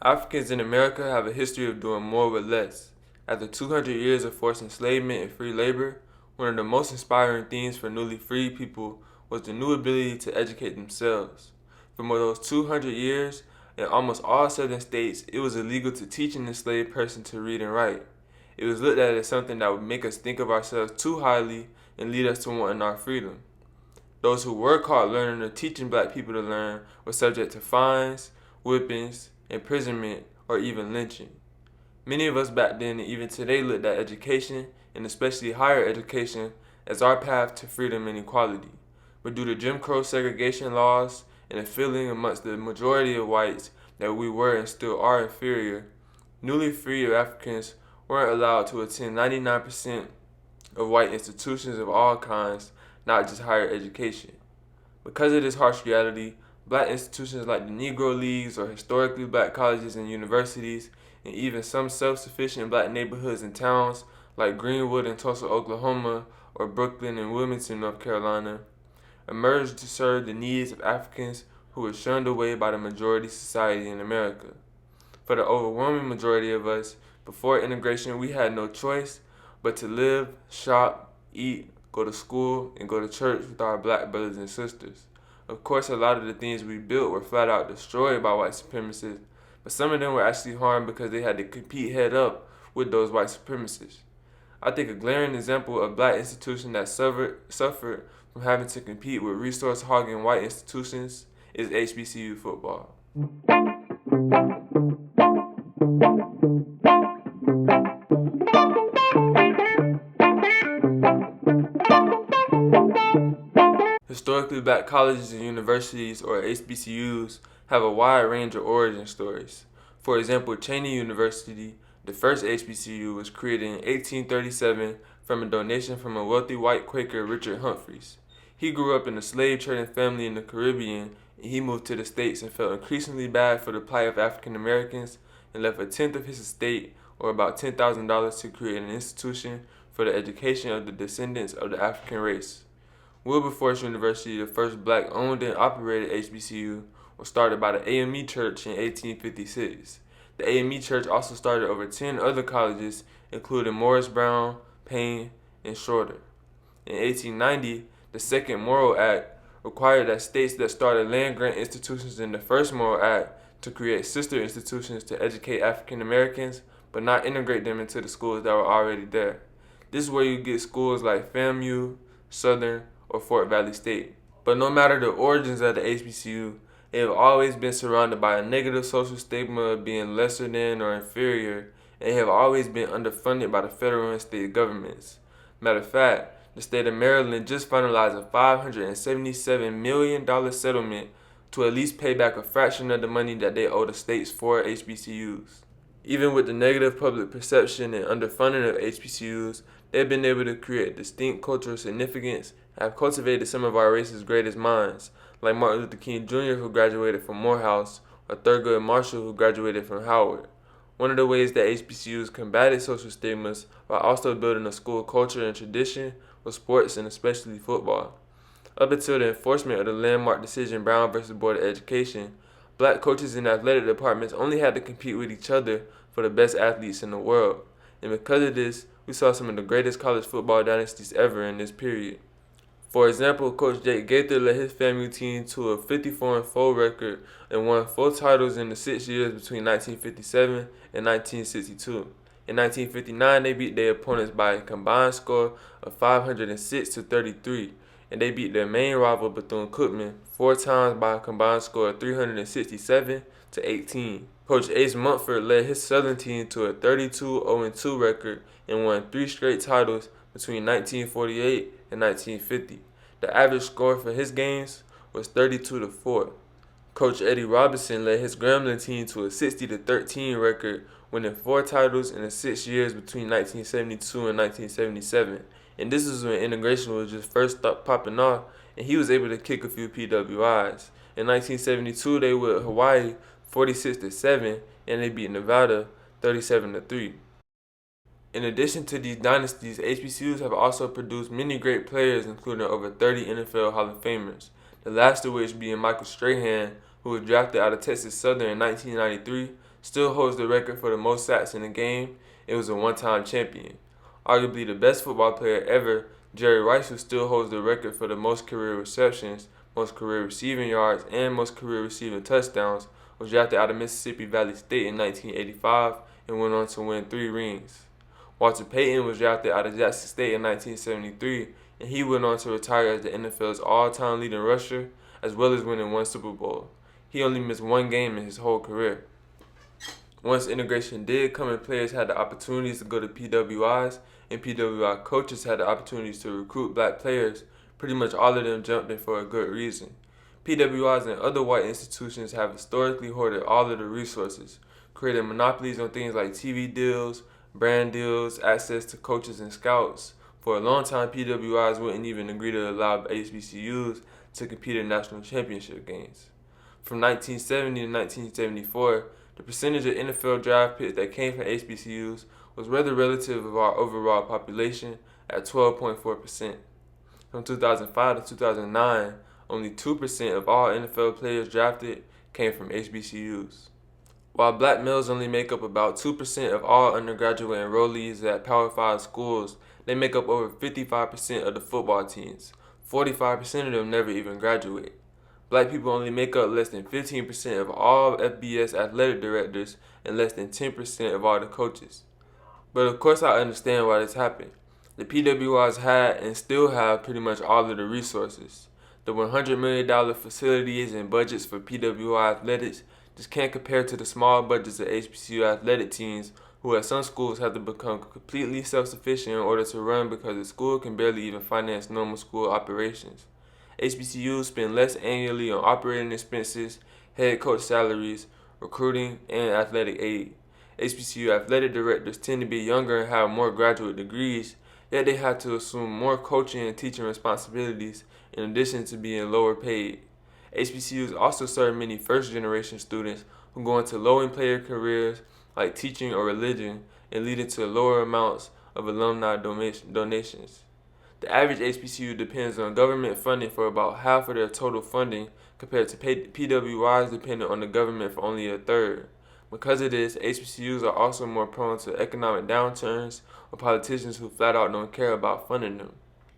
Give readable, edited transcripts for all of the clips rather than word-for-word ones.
Africans in America have a history of doing more with less. After 200 years of forced enslavement and free labor, one of the most inspiring things for newly freed people was the new ability to educate themselves. For more than those 200 years, in almost all southern states, it was illegal to teach an enslaved person to read and write. It was looked at as something that would make us think of ourselves too highly and lead us to wanting our freedom. Those who were caught learning or teaching black people to learn were subject to fines, whippings, imprisonment, or even lynching. Many of us back then and even today looked at education, and especially higher education, as our path to freedom and equality. But due to Jim Crow segregation laws and a feeling amongst the majority of whites that we were and still are inferior, newly freed Africans weren't allowed to attend 99% of white institutions of all kinds, not just higher education. Because of this harsh reality, black institutions like the Negro Leagues or historically black colleges and universities, and even some self-sufficient black neighborhoods and towns like Greenwood in Tulsa, Oklahoma, or Brooklyn and Wilmington, North Carolina, emerged to serve the needs of Africans who were shunned away by the majority society in America. For the overwhelming majority of us, before integration, we had no choice but to live, shop, eat, go to school, and go to church with our black brothers and sisters. Of course, a lot of the things we built were flat out destroyed by white supremacists, but some of them were actually harmed because they had to compete head up with those white supremacists. I think a glaring example of black institution that suffered from having to compete with resource-hogging white institutions is HBCU football. Historically black colleges and universities, or HBCUs, have a wide range of origin stories. For example, Cheyney University, the first HBCU, was created in 1837 from a donation from a wealthy white Quaker, Richard Humphreys. He grew up in a slave trading family in the Caribbean, and he moved to the States and felt increasingly bad for the plight of African Americans and left a tenth of his estate, or about $10,000, to create an institution for the education of the descendants of the African race. Wilberforce University, the first black-owned and operated HBCU, was started by the AME Church in 1856. The AME Church also started over 10 other colleges, including Morris Brown, Payne, and Shorter. In 1890, the Second Morrill Act required that states that started land-grant institutions in the First Morrill Act to create sister institutions to educate African Americans, but not integrate them into the schools that were already there. This is where you get schools like FAMU, Southern, or Fort Valley State. But no matter the origins of the HBCU, they have always been surrounded by a negative social stigma of being lesser than or inferior, and they have always been underfunded by the federal and state governments. Matter of fact, the state of Maryland just finalized a $577 million settlement to at least pay back a fraction of the money that they owe the states for HBCUs. Even with the negative public perception and underfunding of HBCUs, they've been able to create distinct cultural significance and have cultivated some of our race's greatest minds, like Martin Luther King Jr., who graduated from Morehouse, or Thurgood Marshall, who graduated from Howard. One of the ways that HBCUs combated social stigmas while also building a school culture and tradition was sports, and especially football. Up until the enforcement of the landmark decision Brown v. Board of Education, black coaches in athletic departments only had to compete with each other for the best athletes in the world. And because of this, we saw some of the greatest college football dynasties ever in this period. For example, Coach Jake Gaither led his FAMU team to a 54-4 record and won 4 titles in the 6 years between 1957 and 1962. In 1959, they beat their opponents by a combined score of 506-33, and they beat their main rival Bethune-Cookman 4 times by a combined score of 367-18. Coach Ace Mumford led his Southern team to a 32-2 record and won 3 straight titles between 1948 and 1950. The average score for his games was 32-4. Coach Eddie Robinson led his Grambling team to a 60-13 record, winning 4 titles in the 6 years between 1972 and 1977. And this is when integration was just first popping off, and he was able to kick a few PWIs. In 1972, they were Hawaii 46-7, and they beat Nevada 37-3. In addition to these dynasties, HBCUs have also produced many great players, including over 30 NFL Hall of Famers, the last of which being Michael Strahan, who was drafted out of Texas Southern in 1993, still holds the record for the most sacks in a game. It was a one-time champion. Arguably the best football player ever, Jerry Rice, who still holds the record for the most career receptions, most career receiving yards, and most career receiving touchdowns, was drafted out of Mississippi Valley State in 1985 and went on to win 3 rings. Walter Payton was drafted out of Jackson State in 1973, and he went on to retire as the NFL's all-time leading rusher, as well as winning 1 Super Bowl. He only missed 1 game in his whole career. Once integration did come and players had the opportunities to go to PWIs, and PWI coaches had the opportunities to recruit black players, pretty much all of them jumped in for a good reason. PWIs and other white institutions have historically hoarded all of the resources, creating monopolies on things like TV deals, brand deals, access to coaches and scouts. For a long time, PWIs wouldn't even agree to allow HBCUs to compete in national championship games. From 1970 to 1974, the percentage of NFL draft picks that came from HBCUs was rather relative of our overall population at 12.4%. From 2005 to 2009, only 2% of all NFL players drafted came from HBCUs. While black males only make up about 2% of all undergraduate enrollees at Power 5 schools, they make up over 55% of the football teams. 45% of them never even graduate. Black people only make up less than 15% of all FBS athletic directors and less than 10% of all the coaches. But of course I understand why this happened. The PWIs had and still have pretty much all of the resources. The $100 million facilities and budgets for PWI athletics just can't compare to the small budgets of HBCU athletic teams who at some schools have to become completely self-sufficient in order to run because the school can barely even finance normal school operations. HBCUs spend less annually on operating expenses, head coach salaries, recruiting, and athletic aid. HBCU athletic directors tend to be younger and have more graduate degrees, yet they have to assume more coaching and teaching responsibilities in addition to being lower paid. HBCUs also serve many first-generation students who go into low-in-player careers like teaching or religion and leading to lower amounts of alumni donations. The average HBCU depends on government funding for about half of their total funding compared to PWIs depending on the government for only a third. Because of this, HBCUs are also more prone to economic downturns or politicians who flat out don't care about funding them.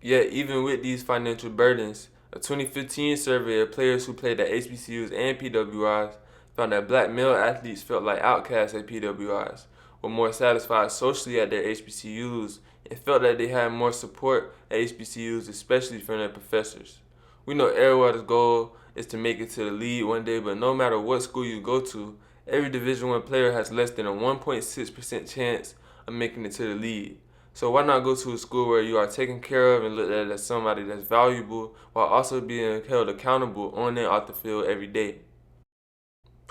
Yet, even with these financial burdens, a 2015 survey of players who played at HBCUs and PWIs found that black male athletes felt like outcasts at PWIs, were more satisfied socially at their HBCUs, and felt that they had more support at HBCUs, especially from their professors. We know everyone's goal is to make it to the league one day, but no matter what school you go to, every Division I player has less than a 1.6% chance of making it to the league. So why not go to a school where you are taken care of and looked at as somebody that's valuable while also being held accountable on and off the field every day?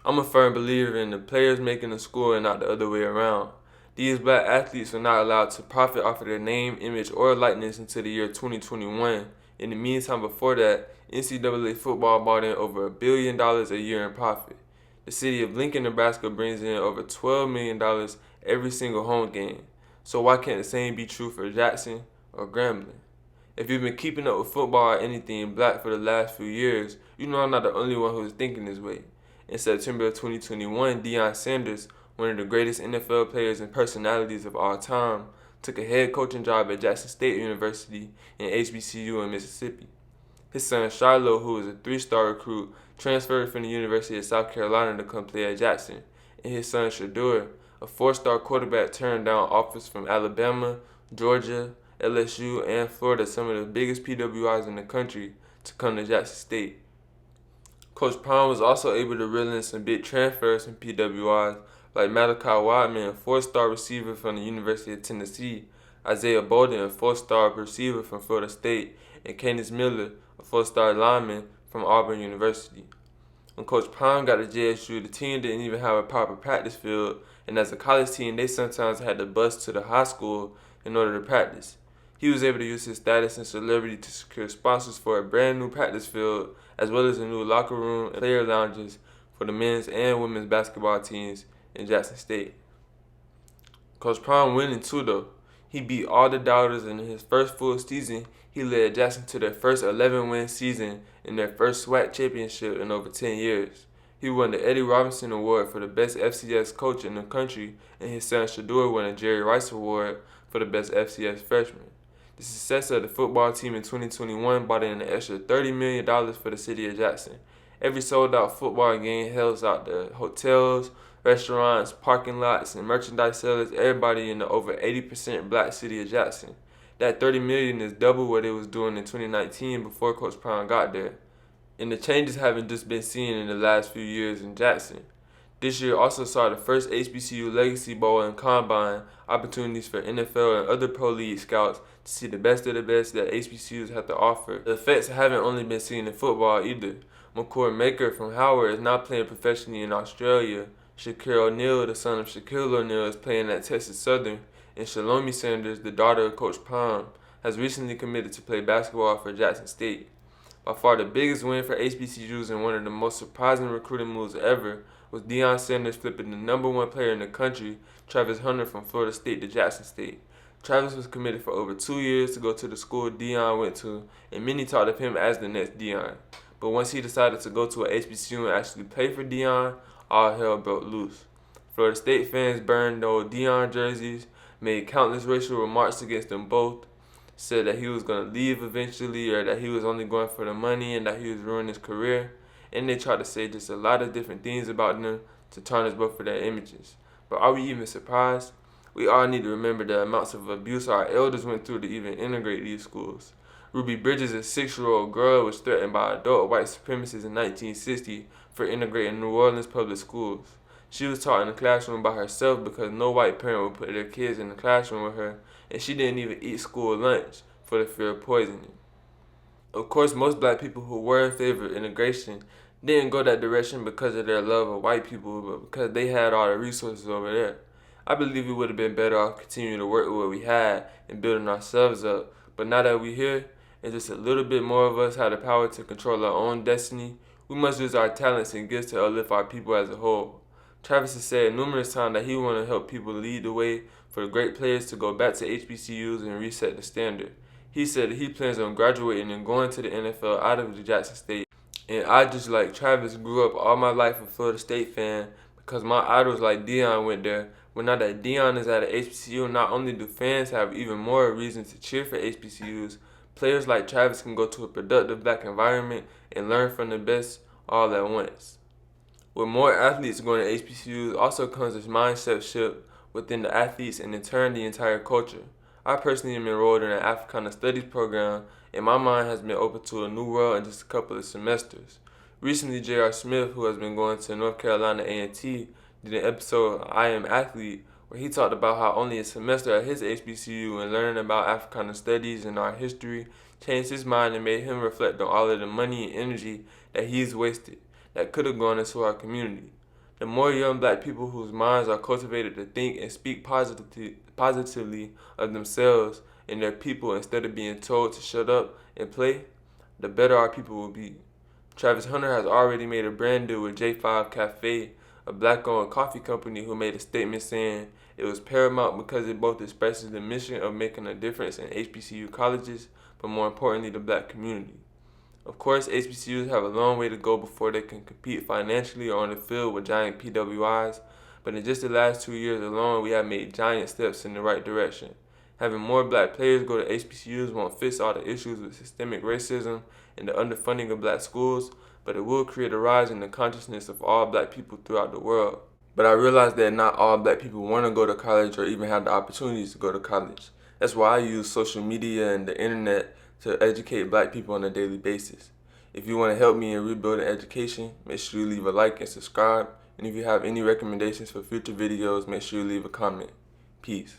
I'm a firm believer in the players making the school and not the other way around. These black athletes are not allowed to profit off of their name, image, or likeness until the year 2021. In the meantime, before that, NCAA football brought in over $1 billion a year in profit. The city of Lincoln, Nebraska brings in over $12 million every single home game. So why can't the same be true for Jackson or Grambling? If you've been keeping up with football or anything black for the last few years, you know I'm not the only one who is thinking this way. In September of 2021, Deion Sanders, one of the greatest NFL players and personalities of all time, took a head coaching job at Jackson State University and HBCU in Mississippi. His son Shiloh, who was a 3-star recruit, transferred from the University of South Carolina to come play at Jackson, and his son Shador, a 4-star quarterback, turned down offers from Alabama, Georgia, LSU, and Florida, some of the biggest PWIs in the country, to come to Jackson State. Coach Prime was also able to reel in some big transfers from PWIs, like Malachi Wideman, a 4-star receiver from the University of Tennessee, Isaiah Bolden, a 4-star receiver from Florida State, and Candace Miller, a 4-star lineman from Auburn University. When Coach Prime got to JSU, the team didn't even have a proper practice field, and as a college team, they sometimes had to bus to the high school in order to practice. He was able to use his status and celebrity to secure sponsors for a brand new practice field, as well as a new locker room and player lounges for the men's and women's basketball teams in Jackson State. Coach Prime winning too though. He beat all the doubters, and in his first full season, he led Jackson to their first 11-win season and their first SWAC championship in over 10 years. He won the Eddie Robinson Award for the best FCS coach in the country, and his son Shador won a Jerry Rice Award for the best FCS freshman. The success of the football team in 2021 brought in an extra $30 million for the city of Jackson. Every sold-out football game helps out the hotels, restaurants, parking lots, and merchandise sellers, everybody in the over 80% black city of Jackson. That $30 million is double what it was doing in 2019 before Coach Prime got there. And the changes haven't just been seen in the last few years in Jackson. This year also saw the first HBCU Legacy Bowl and Combine, opportunities for NFL and other pro league scouts to see the best of the best that HBCUs have to offer. The effects haven't only been seen in football either. McCord Maker from Howard is now playing professionally in Australia. Shaquille O'Neal, the son of Shaquille O'Neal, is playing at Texas Southern. And Deion Sanders, the daughter of Coach Prime, has recently committed to play basketball for Jackson State. By far the biggest win for HBCUs and one of the most surprising recruiting moves ever was Deion Sanders flipping the #1 player in the country, Travis Hunter from Florida State to Jackson State. Travis was committed for over 2 years to go to the school Deion went to, and many thought of him as the next Deion. But once he decided to go to a HBCU and actually play for Deion, all hell broke loose. Florida State fans burned the old Deion jerseys, made countless racial remarks against them both, said that he was going to leave eventually or that he was only going for the money and that he was ruining his career. And they tried to say just a lot of different things about them to tarnish both of their images. But are we even surprised? We all need to remember the amounts of abuse our elders went through to even integrate these schools. Ruby Bridges, a 6-year-old girl, was threatened by adult white supremacists in 1960 for integrating New Orleans public schools. She was taught in the classroom by herself because no white parent would put their kids in the classroom with her, and she didn't even eat school lunch for the fear of poisoning. Of course, most black people who were in favor of integration didn't go that direction because of their love of white people, but because they had all the resources over there. I believe we would have been better off continuing to work with what we had and building ourselves up, but now that we're here, and just a little bit more of us have the power to control our own destiny, we must use our talents and gifts to uplift our people as a whole. Travis has said numerous times that he wants to help people lead the way for the great players to go back to HBCUs and reset the standard. He said that he plans on graduating and going to the NFL out of the Jackson State. And I, just like Travis, grew up all my life a Florida State fan because my idols like Deion went there. But now that Deion is at a HBCU, not only do fans have even more reason to cheer for HBCUs, players like Travis can go to a productive black environment and learn from the best all at once. With more athletes going to HBCUs also comes this mindset shift within the athletes and in turn the entire culture. I personally am enrolled in an Africana Studies program, and my mind has been open to a new world in just a couple of semesters. Recently, J.R. Smith, who has been going to North Carolina A&T, did an episode of I Am Athlete where he talked about how only a semester at his HBCU and learning about Africana Studies and our history changed his mind and made him reflect on all of the money and energy that he's wasted that could have gone into our community. The more young black people whose minds are cultivated to think and speak positively of themselves and their people instead of being told to shut up and play, the better our people will be. Travis Hunter has already made a brand deal with J5 Cafe, a black-owned coffee company, who made a statement saying it was paramount because it both expresses the mission of making a difference in HBCU colleges, but more importantly, the black community. Of course, HBCUs have a long way to go before they can compete financially or on the field with giant PWIs, but in just the last 2 years alone, we have made giant steps in the right direction. Having more black players go to HBCUs won't fix all the issues with systemic racism and the underfunding of black schools, but it will create a rise in the consciousness of all black people throughout the world. But I realize that not all black people want to go to college or even have the opportunities to go to college. That's why I use social media and the internet to educate black people on a daily basis. If you want to help me in rebuilding education, make sure you leave a like and subscribe. And if you have any recommendations for future videos, make sure you leave a comment. Peace.